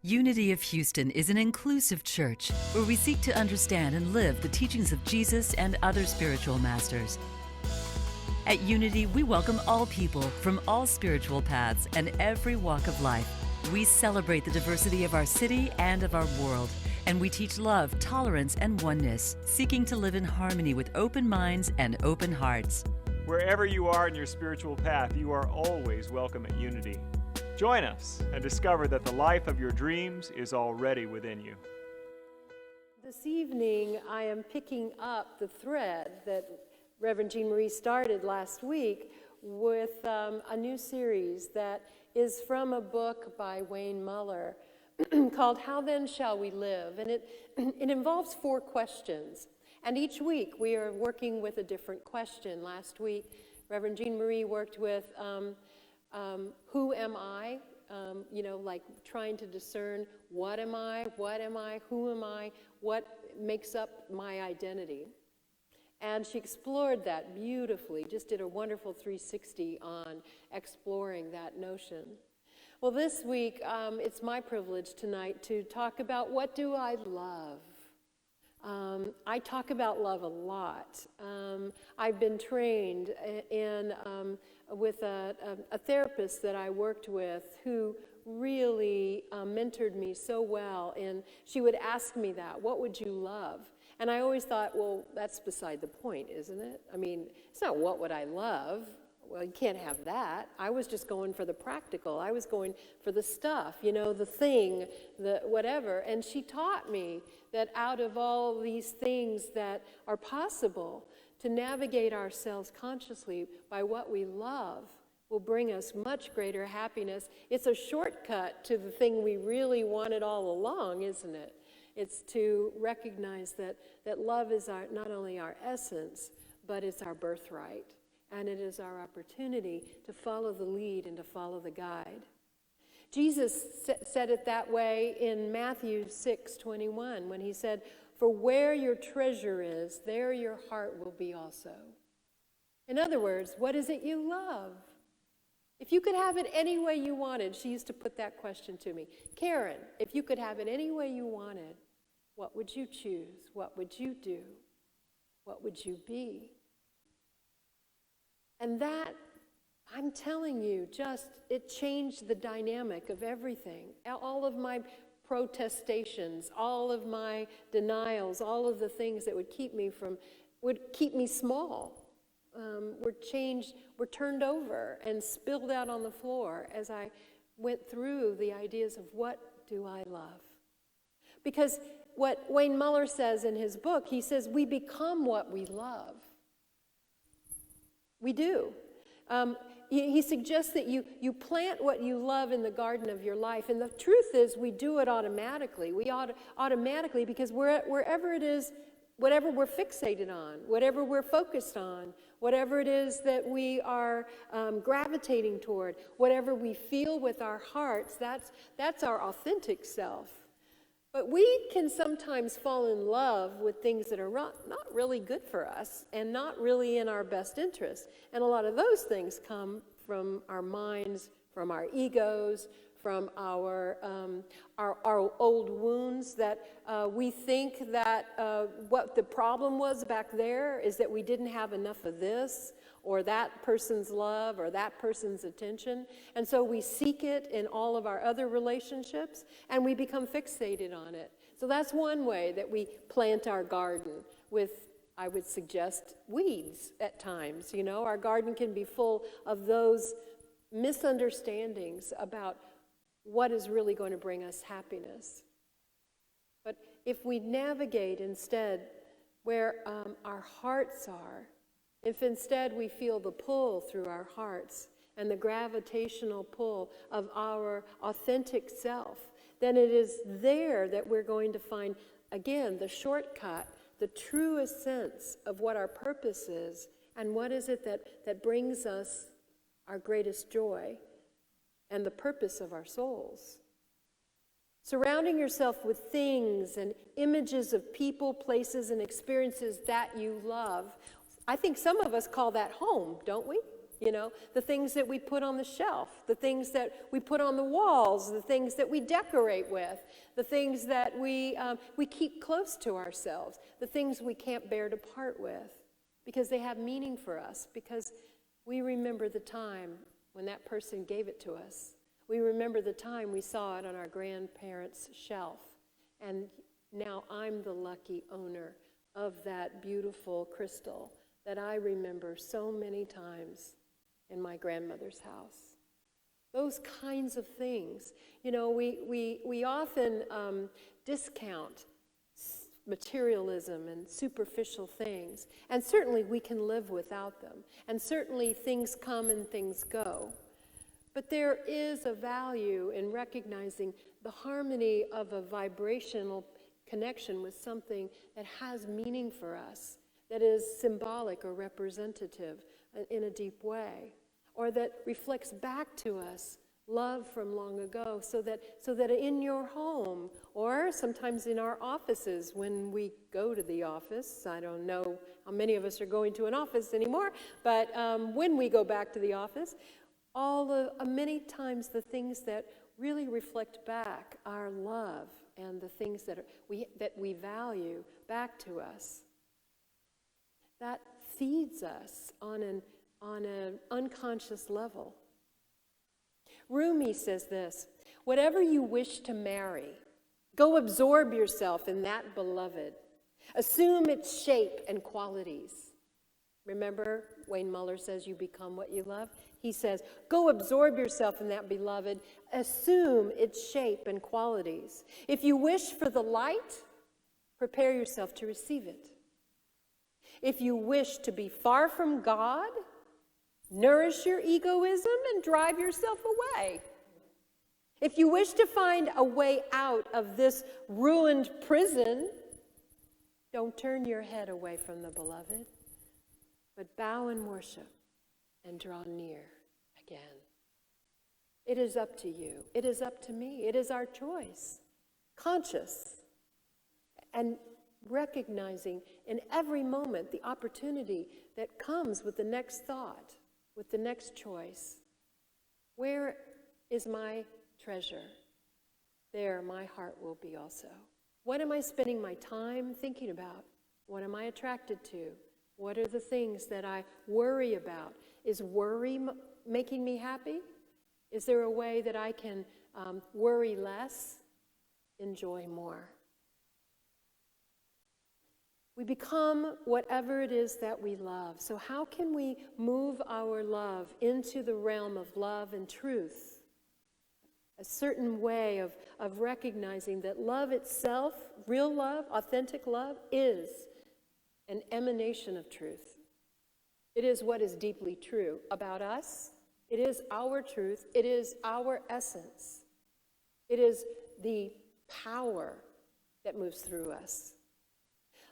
Unity of Houston is an inclusive church where we seek to understand and live the teachings of Jesus and other spiritual masters. At Unity, we welcome all people from all spiritual paths and every walk of life. We celebrate the diversity of our city and of our world, and we teach love, tolerance, and oneness, seeking to live in harmony with open minds and open hearts. Wherever you are in your spiritual path, you are always welcome at Unity. Join us and discover that the life of your dreams is already within you. This evening, I am picking up the thread that Reverend Jean Marie started last week with a new series that is from a book by Wayne Muller called How Then Shall We Live? And it involves 4 questions. And each week, we are working with a different question. Last week, Reverend Jean Marie worked with who am I? Like trying to discern what am I, who am I, what makes up my identity. And she explored that beautifully, just did a wonderful 360 on exploring that notion. Well, this week, it's my privilege tonight to talk about what do I love? I talk about love a lot. I've been trained with a therapist that I worked with who really mentored me so well, and she would ask me that, what would you love? And I always thought, well, that's beside the point, isn't it? I mean, it's not what would I love? Well, you can't have that. I was just going for the practical. I was going for the stuff, the thing, the whatever. And she taught me that out of all these things that are possible, to navigate ourselves consciously by what we love will bring us much greater happiness. It's a shortcut to the thing we really wanted all along, isn't it? It's to recognize that love is not only our essence, but it's our birthright. And it is our opportunity to follow the lead and to follow the guide. Jesus said it that way in Matthew 6:21 when he said, "For where your treasure is, there your heart will be also." In other words, what is it you love? If you could have it any way you wanted, she used to put that question to me. Karen, if you could have it any way you wanted, what would you choose? What would you do? What would you be? And that, I'm telling you, it changed the dynamic of everything. All of my protestations, all of my denials, all of the things that would keep me small, were turned over and spilled out on the floor as I went through the ideas of what do I love? Because what Wayne Muller says in his book, he says we become what we love. We do. He suggests that you plant what you love in the garden of your life. And the truth is we do it automatically. We automatically because wherever it is, whatever we're fixated on, whatever we're focused on, whatever it is that we are gravitating toward, whatever we feel with our hearts, that's our authentic self. But we can sometimes fall in love with things that are not really good for us and not really in our best interest. And a lot of those things come from our minds, from our egos, from our old wounds that we think that what the problem was back there is that we didn't have enough of this or that person's love or that person's attention. And so we seek it in all of our other relationships and we become fixated on it. So that's one way that we plant our garden with, I would suggest, weeds at times. Our garden can be full of those misunderstandings about what is really going to bring us happiness. But if we navigate instead where our hearts are, if instead we feel the pull through our hearts and the gravitational pull of our authentic self, then it is there that we're going to find, again, the shortcut, the truest sense of what our purpose is and what is it that brings us our greatest joy and the purpose of our souls. Surrounding yourself with things and images of people, places, and experiences that you love. I think some of us call that home, don't we? the things that we put on the shelf, the things that we put on the walls, the things that we decorate with, the things that we keep close to ourselves, the things we can't bear to part with, because they have meaning for us, because we remember the time when that person gave it to us. We remember the time we saw it on our grandparents' shelf, and now I'm the lucky owner of that beautiful crystal that I remember so many times in my grandmother's house. Those kinds of things. We often discount materialism and superficial things, and certainly we can live without them, and certainly things come and things go. But there is a value in recognizing the harmony of a vibrational connection with something that has meaning for us, that is symbolic or representative in a deep way, or that reflects back to us love from long ago, so that in your home, or sometimes in our offices when we go to the office, I don't know how many of us are going to an office anymore, but when we go back to the office, many times the things that really reflect back our love and the things that we value back to us, that feeds us on an unconscious level. Rumi says this: whatever you wish to marry, go absorb yourself in that beloved. Assume its shape and qualities. Remember, Wayne Muller says you become what you love? He says, go absorb yourself in that beloved. Assume its shape and qualities. If you wish for the light, prepare yourself to receive it. If you wish to be far from God, nourish your egoism and drive yourself away. If you wish to find a way out of this ruined prison, don't turn your head away from the beloved, but bow in worship and draw near again. It is up to you. It is up to me. It is our choice. Conscious and recognizing in every moment the opportunity that comes with the next thought, with the next choice. Where is my treasure? There my heart will be also. What am I spending my time thinking about? What am I attracted to? What are the things that I worry about? Is worry making me happy? Is there a way that I can worry less, enjoy more? We become whatever it is that we love. So how can we move our love into the realm of love and truth? A certain way of recognizing that love itself, real love, authentic love, is an emanation of truth. It is what is deeply true about us. It is our truth. It is our essence. It is the power that moves through us.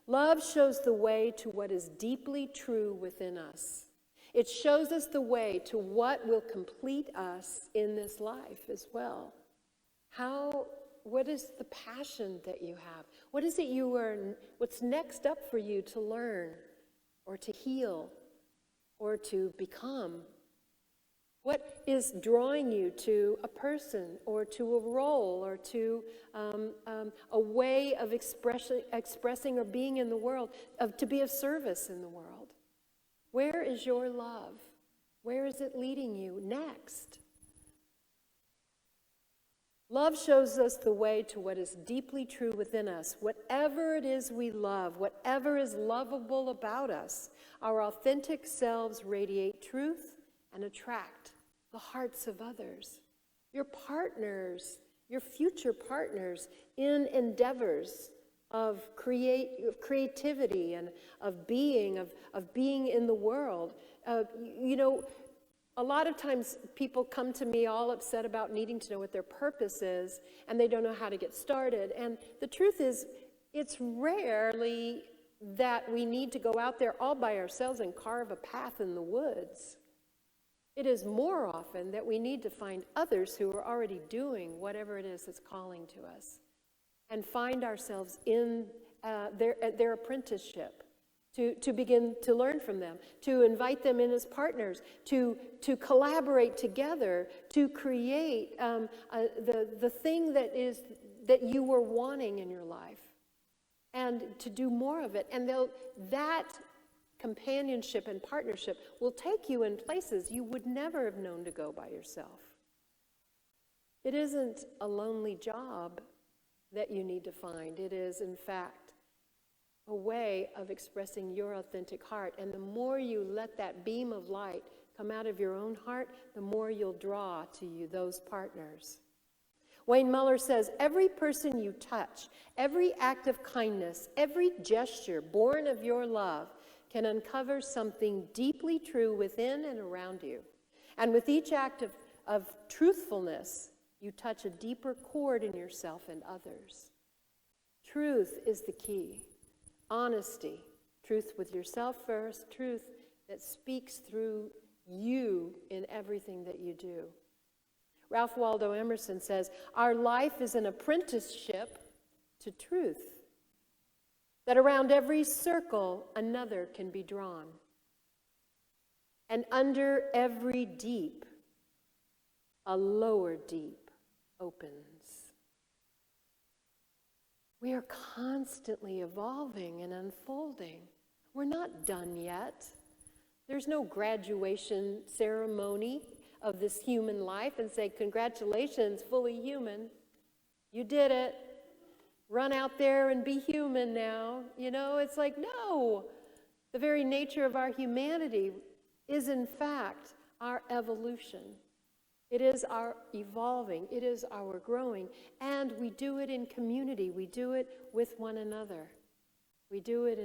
Love shows the way to what is deeply true within us. It shows us the way to what will complete us in this life as well. What is the passion that you have? What is it what's next up for you to learn or to heal or to become? What is drawing you to a person or to a role or to a way of expressing or being in the world, to be of service in the world? Where is your love? Where is it leading you next? Love shows us the way to what is deeply true within us. Whatever it is we love, whatever is lovable about us, our authentic selves radiate truth and attract the hearts of others. Your partners, your future partners in endeavors of creativity and of being in the world. A lot of times people come to me all upset about needing to know what their purpose is, and they don't know how to get started. And the truth is, it's rarely that we need to go out there all by ourselves and carve a path in the woods. It is more often that we need to find others who are already doing whatever it is that's calling to us, and find ourselves in their apprenticeship to begin to learn from them, to invite them in as partners, to collaborate together, to create the thing that you were wanting in your life, and to do more of it. And that companionship and partnership will take you in places you would never have known to go by yourself. It isn't a lonely job that you need to find. It is, in fact, a way of expressing your authentic heart. And the more you let that beam of light come out of your own heart, the more you'll draw to you those partners. Wayne Muller says, every person you touch, every act of kindness, every gesture born of your love can uncover something deeply true within and around you. And with each act of truthfulness, you touch a deeper chord in yourself and others. Truth is the key. Honesty. Truth with yourself first. Truth that speaks through you in everything that you do. Ralph Waldo Emerson says, our life is an apprenticeship to truth. That around every circle, another can be drawn. And under every deep, a lower deep opens. We are constantly evolving and unfolding. We're not done yet. There's no graduation ceremony of this human life and say, congratulations, fully human. You did it. Run out there and be human now. You know, it's like, no. The very nature of our humanity is, in fact, our evolution. It is our evolving. It is our growing. And we do it in community. We do it with one another. We do it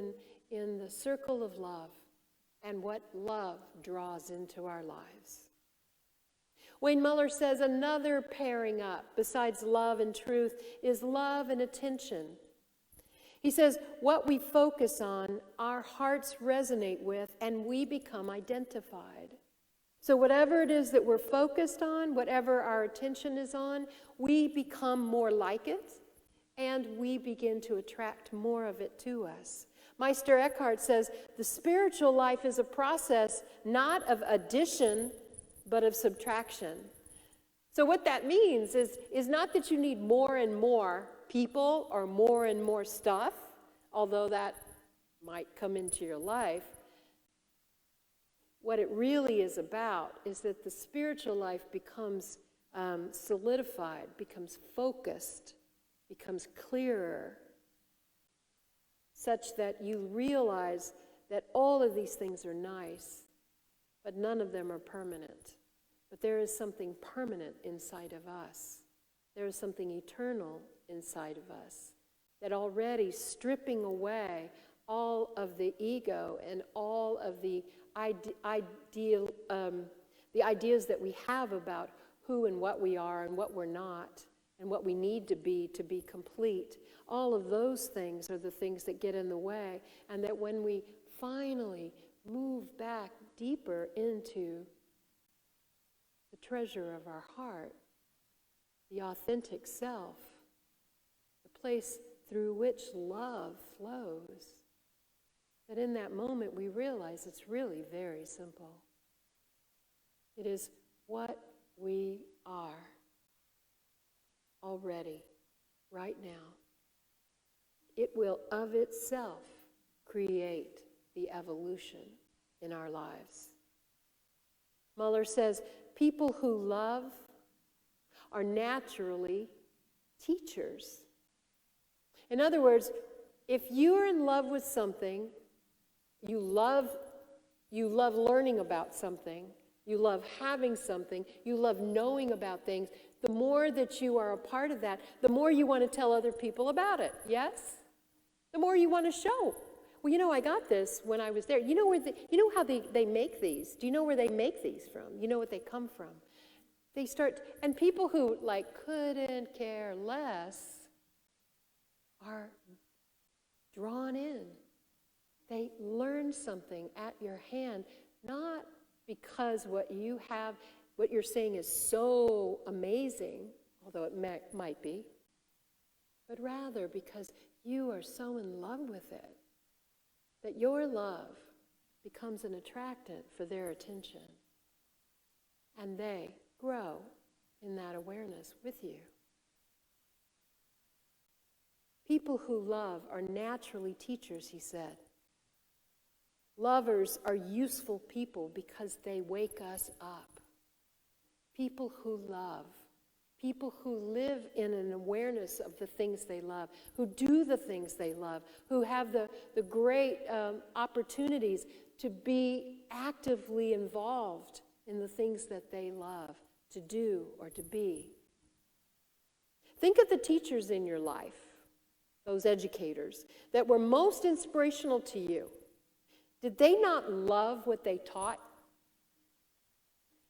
in the circle of love and what love draws into our lives. Wayne Muller says another pairing up, besides love and truth, is love and attention. He says, what we focus on, our hearts resonate with, and we become identified. So whatever it is that we're focused on, whatever our attention is on, we become more like it, and we begin to attract more of it to us. Meister Eckhart says, the spiritual life is a process not of addition, but of subtraction. So what that means is not that you need more and more people or more and more stuff, although that might come into your life. What it really is about is that the spiritual life becomes solidified, becomes focused, becomes clearer, such that you realize that all of these things are nice, but none of them are permanent. But there is something permanent inside of us. There is something eternal inside of us that already stripping away all of the ego and all of the ideas that we have about who and what we are and what we're not and what we need to be complete. All of those things are the things that get in the way, and that when we finally move back deeper into the treasure of our heart, the authentic self, the place through which love flows, that in that moment we realize it's really very simple. It is what we are already, right now. It will of itself create the evolution in our lives. Muller says, people who love are naturally teachers. In other words, if you're in love with something, you love learning about something, you love having something, you love knowing about things, the more that you are a part of that, the more you want to tell other people about it, yes? The more you want to show. Well, you know, I got this when I was there. You know how they make these? Do you know where they make these from? You know what they come from? They start, and people who couldn't care less are drawn in. They learn something at your hand, not because what you're saying is so amazing, although it might be, but rather because you are so in love with it that your love becomes an attractant for their attention, and they grow in that awareness with you. People who love are naturally teachers, he said. Lovers are useful people because they wake us up. People who love, people who live in an awareness of the things they love, who do the things they love, who have the great opportunities to be actively involved in the things that they love, to do or to be. Think of the teachers in your life, those educators, that were most inspirational to you. Did they not love what they taught?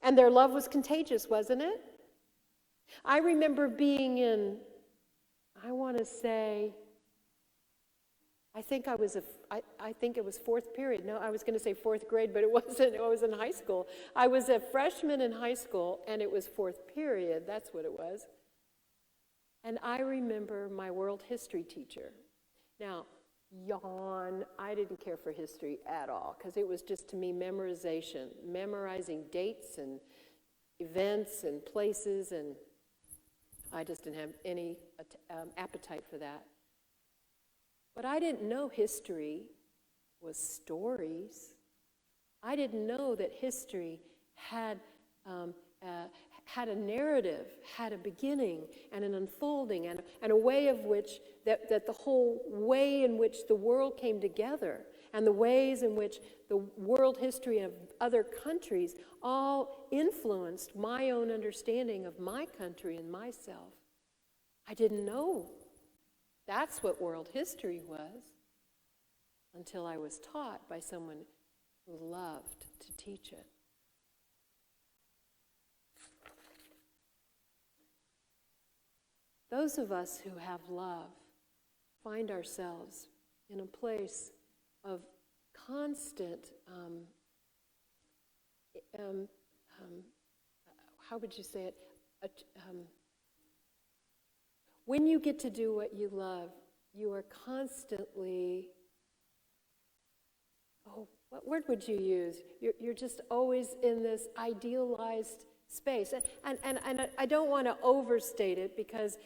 And their love was contagious, wasn't it? I remember being in, I want to say, I think it was fourth period. No, I was going to say fourth grade, but it wasn't. It was in high school. I was a freshman in high school, and it was fourth period. That's what it was. And I remember my world history teacher. Now, yawn, I didn't care for history at all, because it was just, to me, memorization, memorizing dates and events and places, and I just didn't have any appetite for that. But I didn't know history was stories. I didn't know that history had a narrative, had a beginning and an unfolding, and a way of which, that the whole way in which the world came together, and the ways in which the world history of other countries all influenced my own understanding of my country and myself. I didn't know that's what world history was until I was taught by someone who loved to teach it. Those of us who have love find ourselves in a place of constant, how would you say it? When you get to do what you love, you are constantly, what word would you use? You're just always in this idealized space. And I don't want to overstate it, because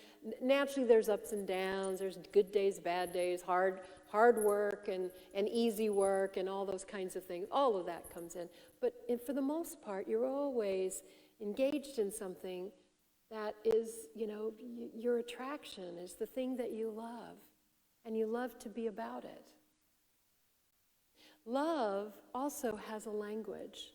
naturally there's ups and downs, there's good days, bad days, hard work and easy work and all those kinds of things. All of that comes in. But for the most part, you're always engaged in something that is, your attraction is the thing that you love, and you love to be about it. Love also has a language.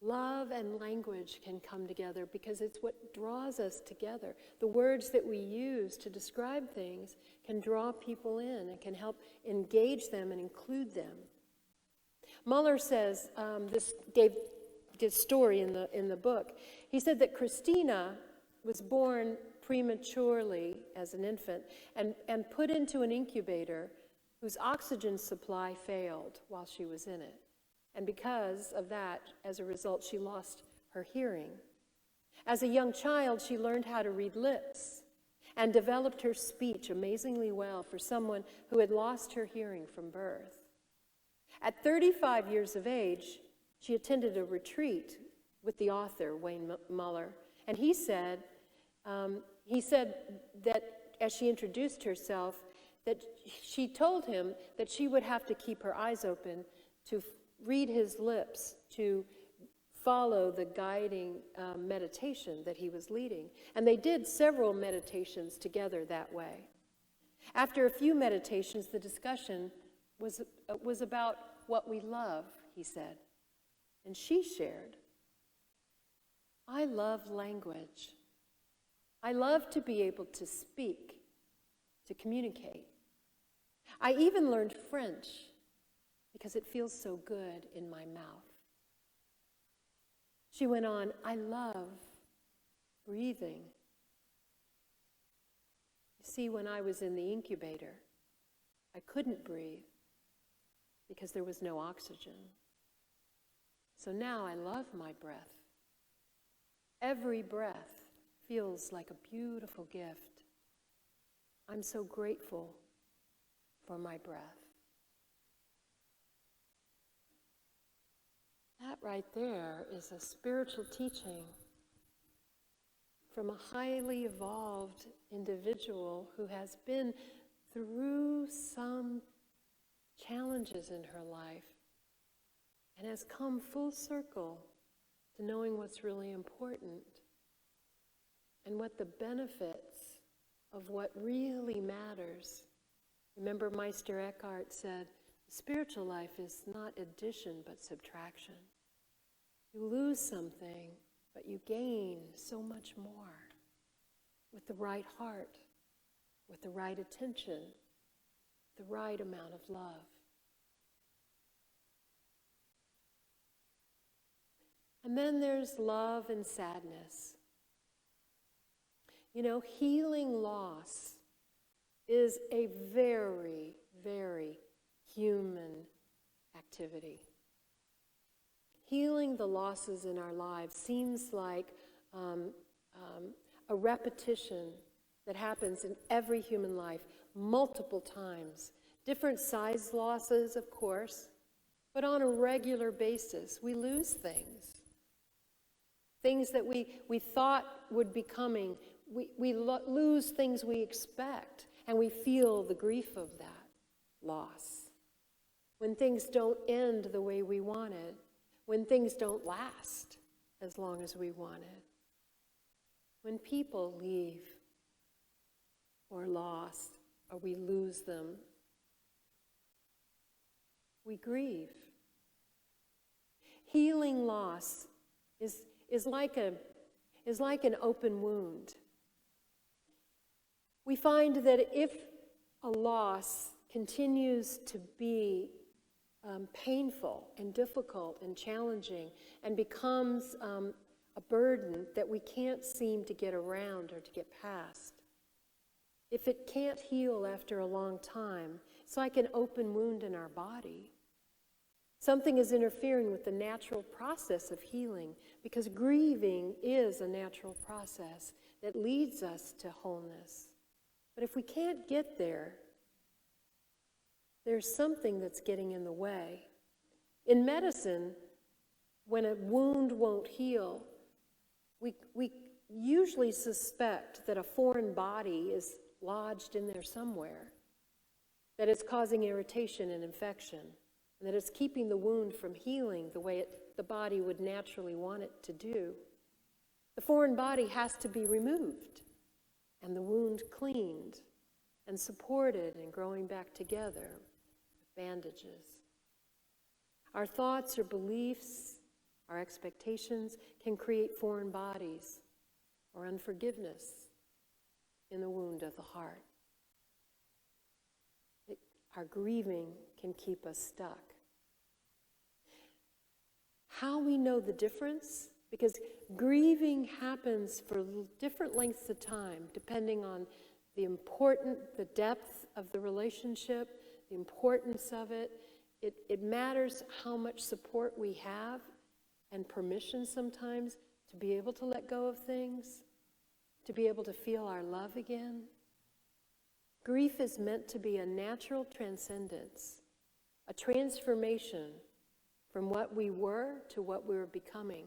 Love and language can come together because it's what draws us together. The words that we use to describe things can draw people in and can help engage them and include them. Muller says, this gave this story in the book. He said that Christina was born prematurely as an infant and put into an incubator whose oxygen supply failed while she was in it. And because of that, as a result, she lost her hearing. As a young child, she learned how to read lips and developed her speech amazingly well for someone who had lost her hearing from birth. At 35 years of age, she attended a retreat with the author, Wayne Muller, and he said that as she introduced herself, that she told him that she would have to keep her eyes open to read his lips, to follow the guiding meditation that he was leading. And they did several meditations together that way. After a few meditations, the discussion was about what we love, he said. And she shared, I love language. I love to be able to speak, to communicate. I even learned French because it feels so good in my mouth. She went on, I love breathing. You see, when I was in the incubator, I couldn't breathe because there was no oxygen. So now I love my breath. Every breath feels like a beautiful gift. I'm so grateful for my breath. That right there is a spiritual teaching from a highly evolved individual who has been through some challenges in her life and has come full circle to knowing what's really important and what the benefits of what really matters. Remember, Meister Eckhart said, spiritual life is not addition but subtraction. You lose something, but you gain so much more with the right heart, with the right attention, the right amount of love. And then there's love and sadness. You know, healing loss is a very, very human activity. Healing the losses in our lives seems like a repetition that happens in every human life multiple times. Different size losses, of course, but on a regular basis, we lose things. Things that we thought would be coming, we lose things we expect, and we feel the grief of that loss. When things don't end the way we wanted, when things don't last as long as we wanted, when people leave or lost, or we lose them, we grieve. Healing loss is like an open wound. We find that if a loss continues to be painful and difficult and challenging and becomes a burden that we can't seem to get around or to get past, if it can't heal after a long time, it's like an open wound in our body. Something is interfering with the natural process of healing, because grieving is a natural process that leads us to wholeness. But if we can't get there, there's something that's getting in the way. In medicine, when a wound won't heal, we usually suspect that a foreign body is lodged in there somewhere, that it's causing irritation and infection, and that it's keeping the wound from healing the way the body would naturally want it to do. The foreign body has to be removed, and the wound cleaned and supported and growing back together with bandages. Our thoughts or beliefs, our expectations can create foreign bodies or unforgiveness in the wound of the heart. Our grieving can keep us stuck. How we know the difference? Because grieving happens for different lengths of time, depending on the depth of the relationship, the importance of it. It matters how much support we have and permission sometimes to be able to let go of things, to be able to feel our love again. Grief is meant to be a natural transcendence, a transformation from what we were to what we were becoming.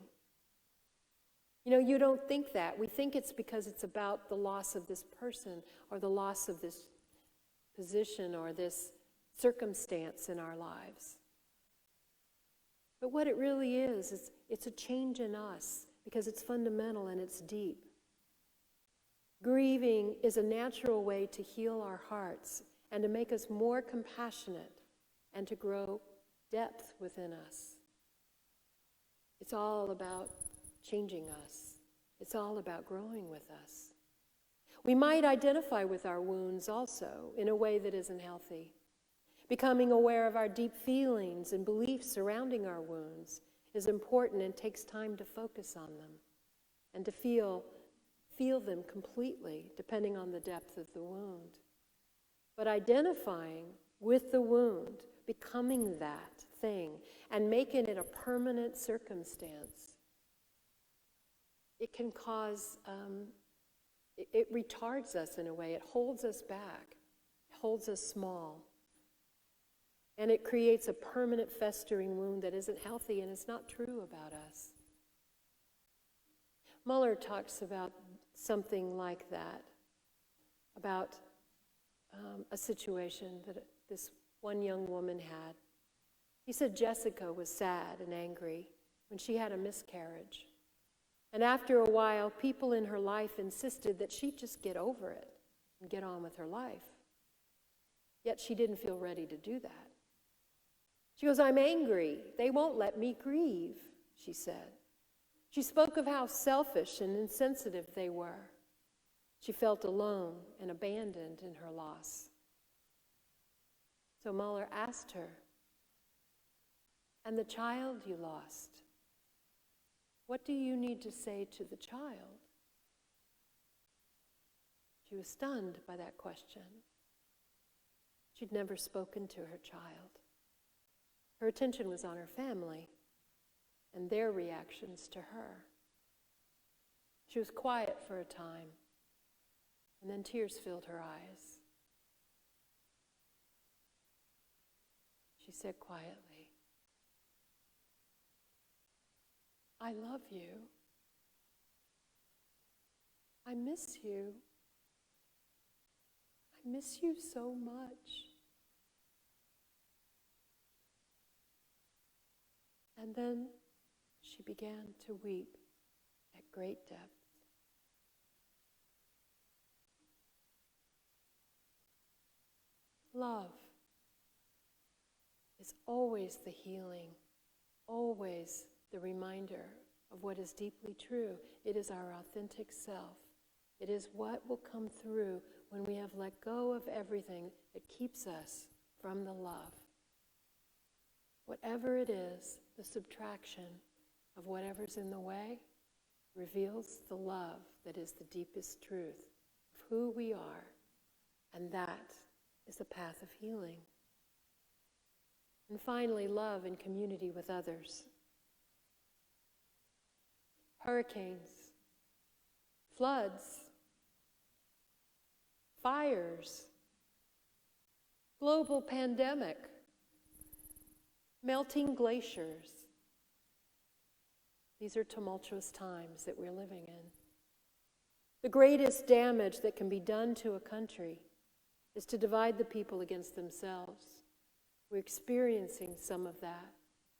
You know, you don't think that. We think it's because it's about the loss of this person or the loss of this position or this circumstance in our lives. But what it really is it's a change in us because it's fundamental and it's deep. Grieving is a natural way to heal our hearts and to make us more compassionate and to grow depth within us. It's all about changing us. It's all about growing with us. We might identify with our wounds also in a way that isn't healthy. Becoming aware of our deep feelings and beliefs surrounding our wounds is important and takes time to focus on them and to feel them completely, depending on the depth of the wound. But identifying with the wound, becoming that thing, and making it a permanent circumstance, it can cause, it retards us in a way. It holds us back, it holds us small. And it creates a permanent festering wound that isn't healthy and is not true about us. Muller talks about something like that, about a situation that this one young woman had. He said Jessica was sad and angry when she had a miscarriage. And after a while, people in her life insisted that she just get over it and get on with her life. Yet she didn't feel ready to do that. She goes, "I'm angry. They won't let me grieve," she said. She spoke of how selfish and insensitive they were. She felt alone and abandoned in her loss. So Muller asked her, "And the child you lost, what do you need to say to the child?" She was stunned by that question. She'd never spoken to her child. Her attention was on her family and their reactions to her. She was quiet for a time, and then tears filled her eyes. She said quietly, "I love you. I miss you. I miss you so much." And then she began to weep at great depth. Love is always the healing, always the reminder of what is deeply true. It is our authentic self. It is what will come through when we have let go of everything that keeps us from the love. Whatever it is, the subtraction of whatever's in the way reveals the love that is the deepest truth of who we are, and that is the path of healing. And finally, love in community with others. Hurricanes, floods, fires, global pandemic, melting glaciers. These are tumultuous times that we're living in. The greatest damage that can be done to a country is to divide the people against themselves. We're experiencing some of that.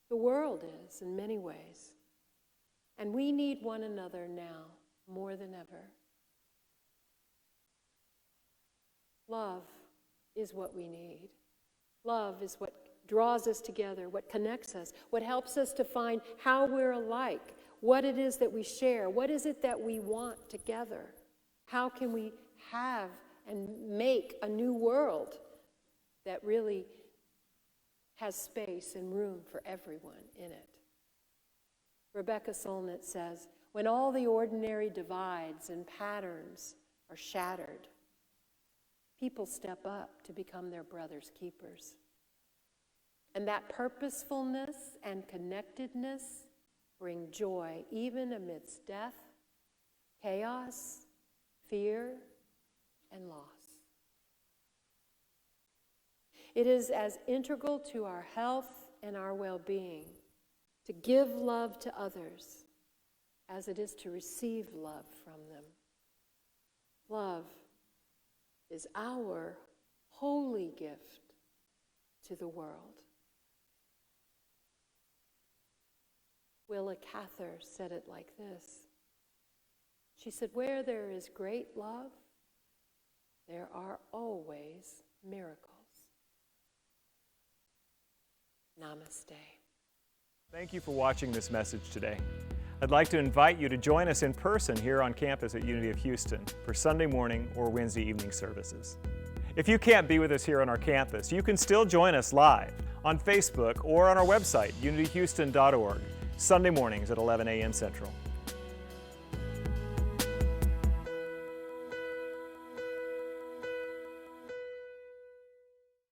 The world is, in many ways. And we need one another now more than ever. Love is what we need. Love is what draws us together, what connects us, what helps us to find how we're alike, what it is that we share, what is it that we want together. How can we have and make a new world that really has space and room for everyone in it. Rebecca Solnit says, when all the ordinary divides and patterns are shattered, people step up to become their brother's keepers. And that purposefulness and connectedness bring joy even amidst death, chaos, fear, and loss. It is as integral to our health and our well-being to give love to others as it is to receive love from them. Love is our holy gift to the world. Willa Cather said it like this. She said, where there is great love, there are always miracles. Namaste. Thank you for watching this message today. I'd like to invite you to join us in person here on campus at Unity of Houston for Sunday morning or Wednesday evening services. If you can't be with us here on our campus, you can still join us live on Facebook or on our website, unityhouston.org, Sunday mornings at 11 a.m. Central.